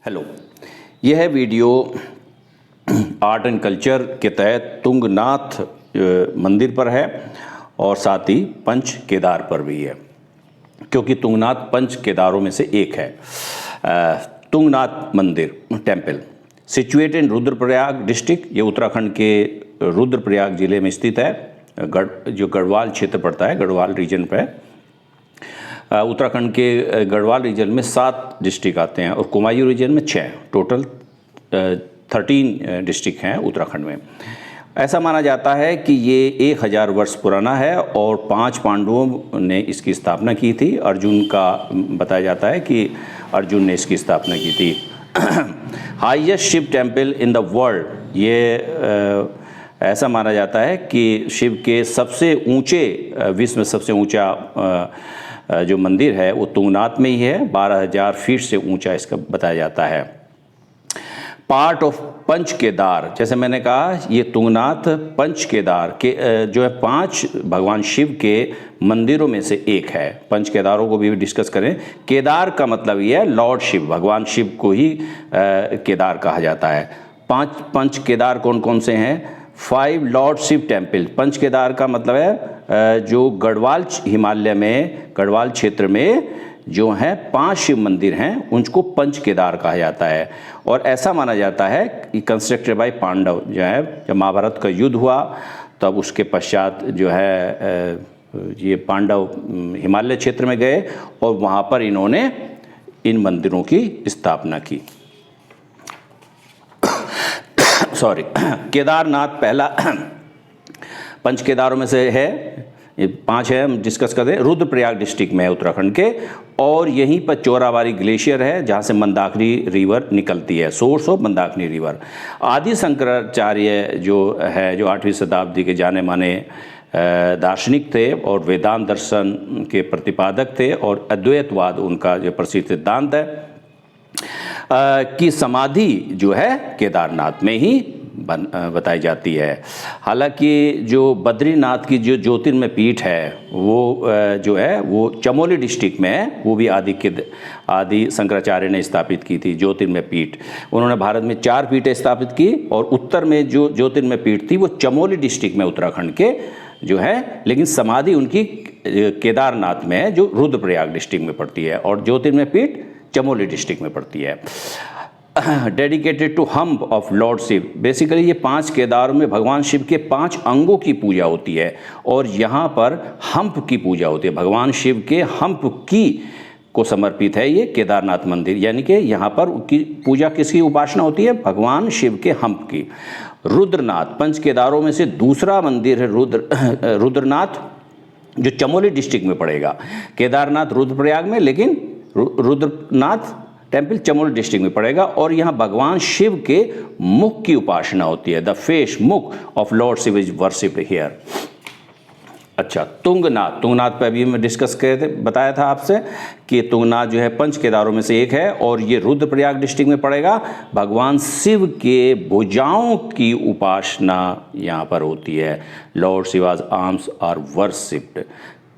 Hello, यह है video art and culture के तहत तुंगनाथ मंदिर पर है और साथ ही पंच केदार पर भी है, क्योंकि तुंगनाथ पंच केदारों में से एक है। तुंगनाथ मंदिर temple situated in Rudraprayag district, ये उत्तराखंड के रुद्रप्रयाग जिले में स्थित है। जो गढ़वाल क्षेत्र पड़ता है, गढ़वाल रीजन पर है। उत्तराखंड के गढ़वाल रीजन में 7 डिस्ट्रिक्ट आते हैं और कुमायूं रीजन में 6, टोटल 13 डिस्ट्रिक्ट हैं उत्तराखंड में। ऐसा माना जाता है कि ये 1000 वर्ष पुराना है और 5 पांडवों ने इसकी स्थापना की थी। अर्जुन का बताया जाता है कि अर्जुन ने इसकी स्थापना की थी। Highest Shiv temple in the world, ये ऐसा माना जाता है कि शिव के सबसे ऊंचे, विश्व में सबसे ऊंचा जो मंदिर है वो तुंगनाथ में ही है। 12,000 फीट से ऊंचा इसका बताया जाता है। पार्ट ऑफ पंच केदार, जैसे मैंने कहा, ये तुंगनाथ पंच केदार के जो है 5 भगवान शिव के मंदिरों में से एक है। पंच केदारों को भी डिस्कस करें। केदार का मतलब ये है लॉर्ड शिव, भगवान शिव को ही केदार कहा जाता है। 5 पंच केदार कौन कौन से हैं? 5 लॉर्ड शिव टेम्पल। पंच केदार का मतलब है जो गढ़वाल हिमालय में, गढ़वाल क्षेत्र में जो हैं 5 शिव मंदिर हैं, उनको पंच केदार कहा जाता है। और ऐसा माना जाता है कि कंस्ट्रक्टेड बाय पांडव, जो है जब महाभारत का युद्ध हुआ तब उसके पश्चात जो है ये पांडव हिमालय क्षेत्र में गए और वहाँ पर इन्होंने इन मंदिरों की स्थापना की। सॉरी, केदारनाथ पहला पंच केदारों में से है। ये 5 है, हम डिस्कस करते हैं। रुद्रप्रयाग डिस्ट्रिक्ट में है उत्तराखंड के, और यहीं पर चोराबाड़ी ग्लेशियर है जहाँ से मंदाकिनी रिवर निकलती है, सोर्स ऑफ मंदाकिनी रिवर। आदि शंकराचार्य जो है, जो 8वीं शताब्दी के जाने माने दार्शनिक थे और वेदांत दर्शन के प्रतिपादक थे, और अद्वैतवाद उनका जो प्रसिद्ध सिद्धांत है की समाधि जो है केदारनाथ में ही बताई जाती है। हालांकि जो बद्रीनाथ की जो ज्योतिर्मय पीठ है वो जो है वो चमोली डिस्ट्रिक्ट में है। वो भी आदि शंकराचार्य ने स्थापित की थी ज्योतिर्मय पीठ। उन्होंने भारत में 4 पीठें स्थापित की, और उत्तर में जो ज्योतिर्मय पीठ थी वो चमोली डिस्ट्रिक्ट में उत्तराखंड के जो है, लेकिन समाधि उनकी केदारनाथ में है जो रुद्रप्रयाग डिस्ट्रिक्ट में पड़ती है, और ज्योतिर्मय पीठ चमोली डिस्ट्रिक्ट में पड़ती है। Dedicated to hump of lord Shiv. Basically ये 5 केदारों में भगवान शिव के 5 अंगों की पूजा होती है, और यहाँ पर हम्प की पूजा होती है। भगवान शिव के हम्प की को समर्पित है ये केदारनाथ मंदिर, यानी कि यहाँ पर की पूजा, किसकी उपासना होती है? भगवान शिव के हम्प की। रुद्रनाथ पंच केदारों में से दूसरा मंदिर है रुद्रनाथ, जो चमोली डिस्ट्रिक्ट में पड़ेगा। केदारनाथ रुद्रप्रयाग में, लेकिन रुद्रनाथ टेम्पल चमोली डिस्ट्रिक्ट में पड़ेगा, और यहाँ भगवान शिव के मुख की उपासना होती है। द फेस, मुख of lord Shiv is worshipped here. अच्छा, तुंगनाथ पर भी मैं डिस्कस किए थे, बताया था आपसे कि तुंगनाथ जो है पंच केदारों में से एक है, और ये रुद्रप्रयाग डिस्ट्रिक्ट में पड़ेगा। भगवान शिव के भुजाओं की उपासना यहाँ पर होती है। Lord Shiva's arms are worshipped.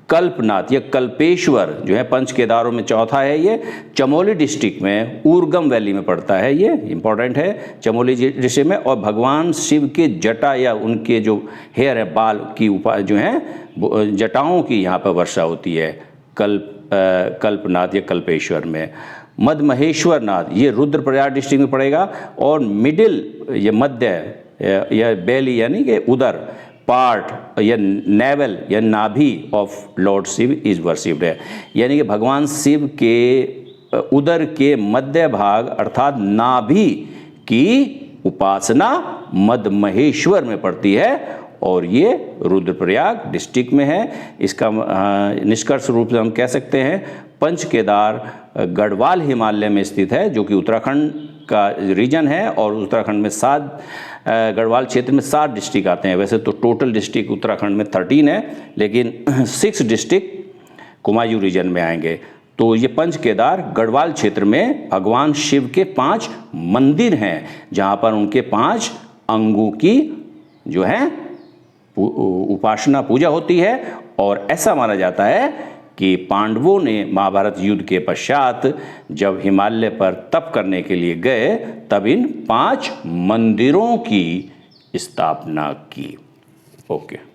Kalpnath या कल्पेश्वर जो है पंच केदारों में चौथा है। ये चमोली डिस्ट्रिक्ट में ऊर्गम वैली में पड़ता है। ये इंपॉर्टेंट है, चमोली डिस्ट्रिक्ट में। और भगवान शिव के जटा या उनके जो हेयर है, बाल की जो है जटाओं की यहाँ पर वर्षा होती है कल्पनाथ या कल्पेश्वर में। मदमहेश्वर नाथ ये रुद्रप्रयाग डिस्ट्रिक्ट में पड़ेगा, और मिडिल ये मध्य या बेली यानी कि उदर पार्ट या नेवल या नाभि of lord Shiv is worshipped है, यानी कि भगवान शिव के उदर के मध्य भाग अर्थात नाभि की उपासना मदमहेश्वर में पड़ती है, और ये रुद्रप्रयाग डिस्ट्रिक्ट में है। इसका निष्कर्ष रूप से हम कह सकते हैं पंच केदार गढ़वाल हिमालय में स्थित है, जो कि उत्तराखंड का रीजन है, और उत्तराखंड में 7 गढ़वाल क्षेत्र में 7 डिस्ट्रिक्ट आते हैं। वैसे तो टोटल डिस्ट्रिक्ट उत्तराखंड में 13 है, लेकिन 6 डिस्ट्रिक्ट कुमायूं रीजन में आएंगे। तो ये पंच केदार गढ़वाल क्षेत्र में भगवान शिव के 5 मंदिर हैं, जहाँ पर उनके 5 अंगों की जो है उपासना पूजा होती है। और ऐसा माना जाता है कि पांडवों ने महाभारत युद्ध के पश्चात जब हिमालय पर तप करने के लिए गए तब इन 5 मंदिरों की स्थापना की। ओके।